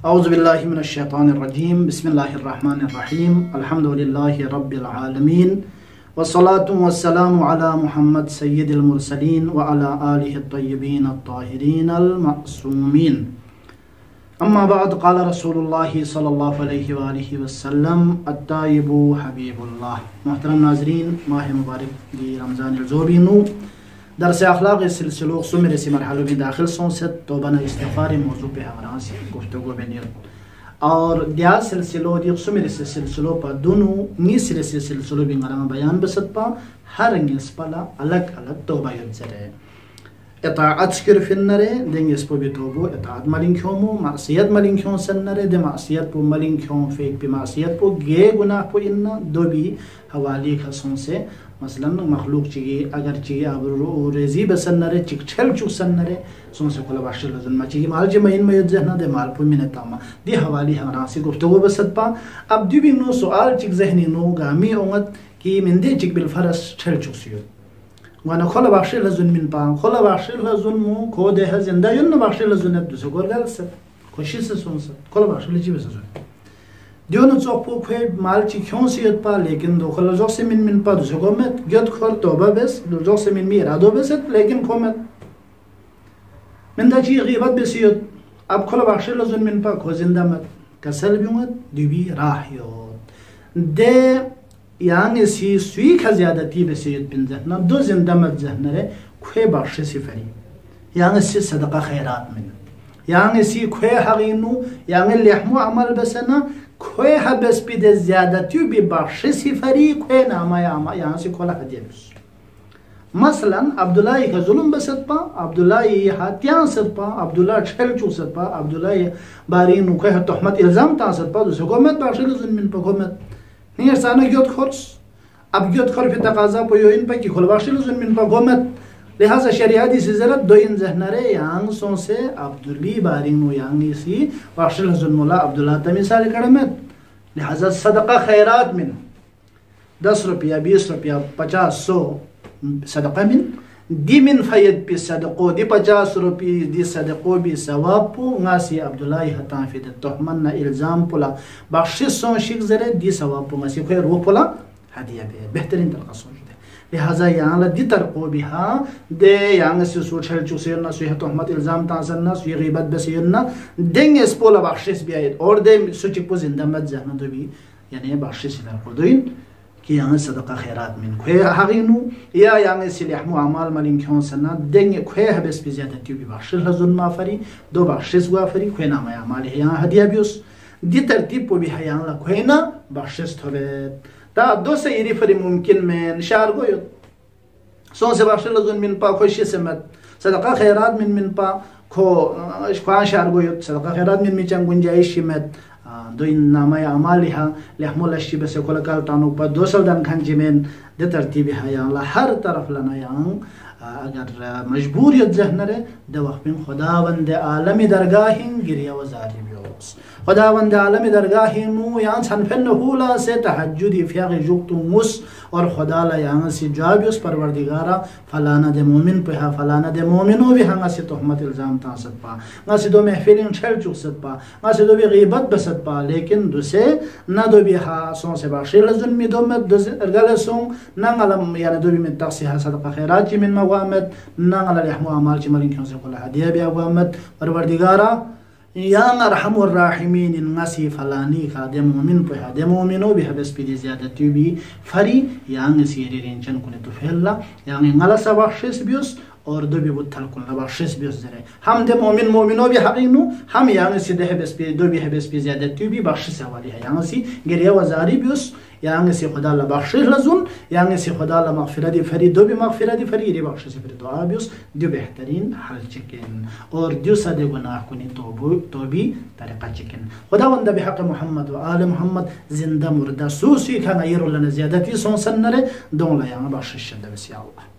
औज़ुबिल्लाहि मिनश्शैतानिर्रजीम बिस्मिल्लाहिर्रहमानिर्रहीम अल्हम्दुलिल्लाहि रब्बिल आलमीन वस्सलातु वस्सलामु अला मुहम्मद सय्यिदिल मुरसलीन व अला आलिहि त्तय्यिबीन अत्ताहिरीन अल मासूमीन। अम्मा बाद क़ाल रसूलुल्लाहि सल्लल्लाहु अलैहि व आलिहि वसल्लम अत्ताइबु हबीबुल्लाह। मोहतरम नाज़रीन, माह मुबारक दी रमज़ान ज़ोबीनु दरस अखलाक सिलसिलो सुमेर से मरहलों में दाखिल सोंसत तौबा इस्तिग़फ़ार मौजू पे हमरा से गुफ्तगू बनियत और दिया सिलसिलो दी सुमेर से सिलसिलो पर दोनों नी सिरे से सिलसिलो भी ngara बयान बसत पा हर ngis pala अलग अलग तौबा यजरे इताअत कर फिनरे देंगे स्पो भी तौबो इताअत मलिंख्यों मो मासियत मलिंख्यों सन्नरे दे मासियत पो मलिंख्यों फेक पे मासियत पो गे गुनाह पो इन्ना दो भी हवाली खसों से मसलन मखलूक चाहिए अगर चाहिए अब रेजी बसन्नरे चिकछल चुसन्नरे सों से कोला बाशल जन्म चाहिए माल जे महीन में जहना दे माल पो मिनतामा दे हवाली हमरा से गुफ्तगू बसत पा अब दुबी नो सवाल चिक जहनी नो गामी ओंगत की मिंदे चिक बिल फरस छल चुसियो वाना खोला बाशल जुन मिन पा खोला बाशल जुन मु को दे ह जिंदा युन बाशल जुन दु से गोल गल से खुशी से सों से खोला बाशल जी बस दियोन चौपो खे माल ची क्यों सियत पा लेकिन दो खल जो से मिन पा दो गोमेत गत खर तौबा बस जो से मिन इरादो बस लेकिन खोमेत من دا چی غیبت بسیاد اب خلا بخشی لازم من پا کوزنده مت کسل بیومد دوبی راهیاد ده یعنی سوی که زیادتی بسیاد بین ذهنه دو زنده مت ذهنه ره کوه بخشی سفری یعنی سی صدقه خیرات من یعنی سی کوه حقینو یعنی لحمو عمل بسنه کوه حبس بید زیادتی بی بخشی سفری کوه نامه یعنی سی کوله هدیه بس مثلا عبدالله का जुल्म बसत पा अब्दुल्लाह हाथियां सत पा अब्दुल्लाह छल चूसत पा अब्दुल्लाह बारी नुके तहमत इल्जाम तासत पा दुसे गोमत बाशल जुल्मिन पा गोमत नहीं साना गियोत खर्च अब गियोत खर्च पे तकाजा पो योइन पा की खल बाशल जुल्मिन पा गोमत लिहाजा शरीयत दी जरत दो इन जहनरे यांग सो से अब्दुल्ली बारी नु यांग सी बाशल जुल्मुला अब्दुल्लाह त मिसाल कड़मत लिहाजा सदका खैरात में 10 रुपया 20 रुपया 50 100 सदक़ा मिन दी मिन फयद पे सदक़ो दी 50 रुपये दी सदक़ो भी सवाब पो ngaसी अब्दुल्लाह हता फिद तहमन ना इल्जाम पोला बख्शिश सो शिक जरे दी सवाब पो ngaसी खैर वो पोला हदिया बे बेहतरीन तरीका सोच दे लिहाजा यहाँ ला दी तरको भी हाँ दे यहाँ से सोचल चुसे ना सुह तहमत इल्जाम तासन ना सुह ग़ीबत बसियन ना देंगे इस पोला बख्शिश भी आये और दे सुचिक पो जिंदा मत जाना तो भी यानी बख्शिश इधर को दोइन कि यहाँ सदका खैरात मिन खुए हगीनु या यहाँ से लहमु अमाल मलिन क्यों सना देंगे खुए हबस भी ज़्यादा त्यों भी बख्शिश लजुन माफरी दो बख्शिश वाफरी खुए नाम या अमाल है यहाँ हदिया भी उस दी तरतीब को भी है यहाँ ला खुए ना बख्शिश थोड़े ता दो से इरी फरी मुमकिन में निशार को यो सो से बख्शिश लजुन मिन पा खुशी से मत सदका खैरात मिन पा खो इश्क़ान शार को यो सदका खैरात मिन मिचंग गुंजाइश मत दो इन नामा या अमाली हा लहमुल अश्शी बसे कोला काल तानु पर 200 दन खान जिमेन दे तरतीब है यहाँ ला हर तरफ लना यहाँ अगर मजबूरियत जहनरे दे वक्त में खुदावंद आलमी दरगाहिं गिरिया वजारी बियोस खुदावंद आलमी दरगाहिं नु यहाँ छनफन हुला से तहज्जुदी फियागी जुक्तु मुस और खुदा ला यहाँ से जवाबियस परवरदिगारा फलाना दे मोमिन पे हा फलाना दे मोमिनो भी हाँ से तहमत इल्जाम तासत पा ना से दो महफिलिन छल चुसत पा ना से दो भी ग़ीबत बसत पा लेकिन दुसे ना दो भी हा सो से बाशिल जुल्मी दो में गले सो ना गलम यानी दो भी में तक्सी हा सदका खैरात min mawamad nang ala lehmu amal ci malin kyon se kola hadiya bi awamad parwardigara ya arhamur rahimin ngasi falani ka de mu'min pe ha de mu'mino bi habes bi ziyadati bi fari ya ngasi rinchen kune to fella ya ngala sabashis bius और दो भी बुद्धल कुल्ला बख्शिश भी उस जरे हम दे मोमिन मोमिनो भी हकीनु हम यहाँ से दे बेस पे दो भी है बेस पे ज़्यादा त्यों भी बख्शिश वाली है यहाँ से गिरिया वजारी भी उस यहाँ से खुदा ला बख्शिश लजुन यहाँ से खुदा ला मग़फ़िरत फरी दो भी मग़फ़िरत फरी ये बख्शिश फरी दुआ भी उस दो बेहतरीन हल चिकन और दो सदे गुनाह कुनी तो भी तरीक़ा चिकन खुदा वंदा बिहक़ मोहम्मद व आल मोहम्मद जिंदा मुर्दा सूसी खाना ये रोलने ज़्यादा ती सोंसन नरे दोंला यहाँ बख्शिश शब्द बस या अल्लाह।